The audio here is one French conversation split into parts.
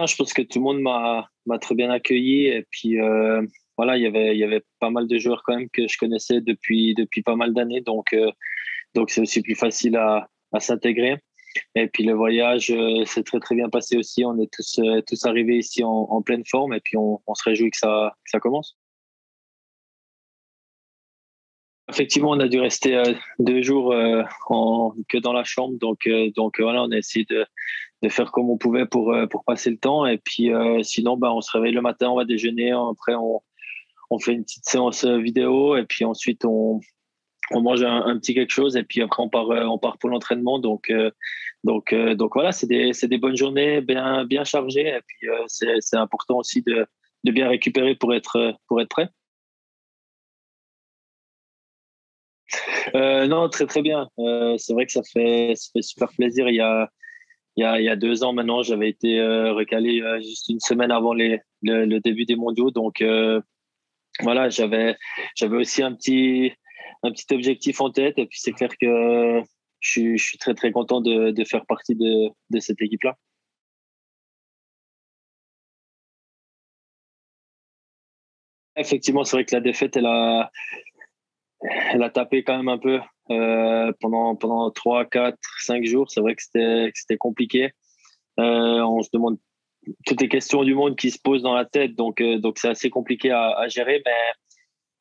Je pense que tout le monde m'a très bien accueilli et puis voilà, il y avait pas mal de joueurs quand même que je connaissais depuis pas mal d'années, donc c'est aussi plus facile à s'intégrer. Et puis le voyage s'est très très bien passé aussi. On est tous arrivés ici en pleine forme et puis on se réjouit que ça commence. Effectivement, on a dû rester 2 jours que dans la chambre, donc voilà, on a essayé de faire comme on pouvait pour passer le temps. Et puis sinon, bah, on se réveille le matin, on va déjeuner, après on fait une petite séance vidéo et puis ensuite on mange un petit quelque chose et puis après on part pour l'entraînement. Donc voilà, c'est des bonnes journées bien chargées et puis c'est important aussi de bien récupérer pour être prêt. Non, très très bien. C'est vrai que ça fait super plaisir. Il y a 2 ans maintenant, j'avais été recalé juste une semaine avant le début des mondiaux. Donc voilà, j'avais aussi un petit objectif en tête. Et puis c'est clair que je suis très très content de faire partie de cette équipe-là. Effectivement, c'est vrai que la défaite, elle a tapé quand même un peu pendant 3, 4, 5 jours. C'est vrai que c'était compliqué. On se demande toutes les questions du monde qui se posent dans la tête, donc c'est assez compliqué à gérer. Mais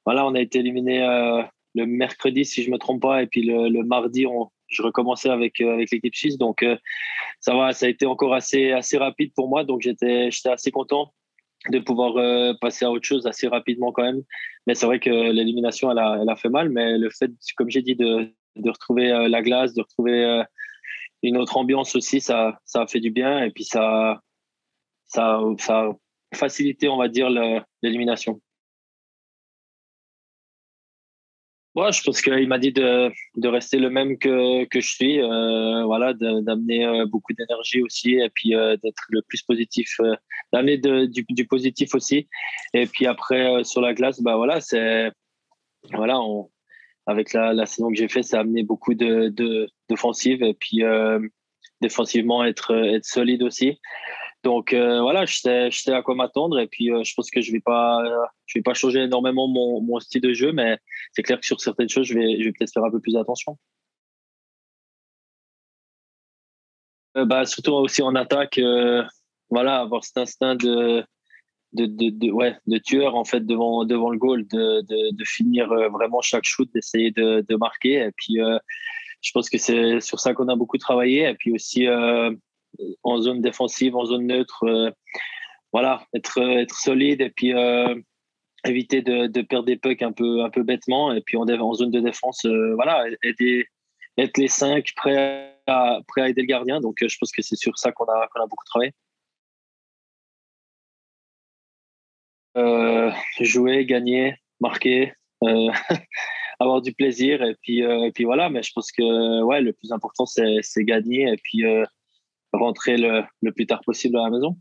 voilà, on a été éliminé le mercredi, si je me trompe pas, et puis le mardi, je recommençais avec l'équipe suisse. Donc ça va, ça a été encore assez rapide pour moi, donc j'étais assez content de pouvoir passer à autre chose assez rapidement quand même. Mais c'est vrai que l'élimination, elle a fait mal, mais le fait, comme j'ai dit, de retrouver la glace, de retrouver une autre ambiance aussi, ça a fait du bien, et puis ça a facilité, on va dire, l'élimination. Ouais, je pense qu'il m'a dit de rester le même que je suis, voilà, d'amener beaucoup d'énergie aussi, et puis d'être le plus positif, d'amener du positif aussi. Et puis après, sur la glace, bah voilà, voilà, avec la saison que j'ai fait, ça a amené beaucoup d'offensives, et puis défensivement, être solide aussi. Donc voilà, je sais à quoi m'attendre et puis je pense que je vais pas changer énormément mon style de jeu, mais c'est clair que sur certaines choses, je vais peut-être faire un peu plus attention. Bah, surtout aussi en attaque, voilà, avoir cet instinct ouais, de tueur en fait devant le goal, de finir vraiment chaque shoot, d'essayer de marquer. Et puis je pense que c'est sur ça qu'on a beaucoup travaillé. Et puis aussi en zone défensive, en zone neutre, voilà, être solide et puis éviter de perdre des pucks un peu bêtement. Et puis en zone de défense, voilà, être les cinq prêts à aider le gardien. Donc je pense que c'est sur ça qu'on a beaucoup travaillé. Jouer, gagner, marquer, euh, avoir du plaisir et puis voilà. Mais je pense que ouais, le plus important c'est gagner et puis rentrer le plus tard possible à la maison.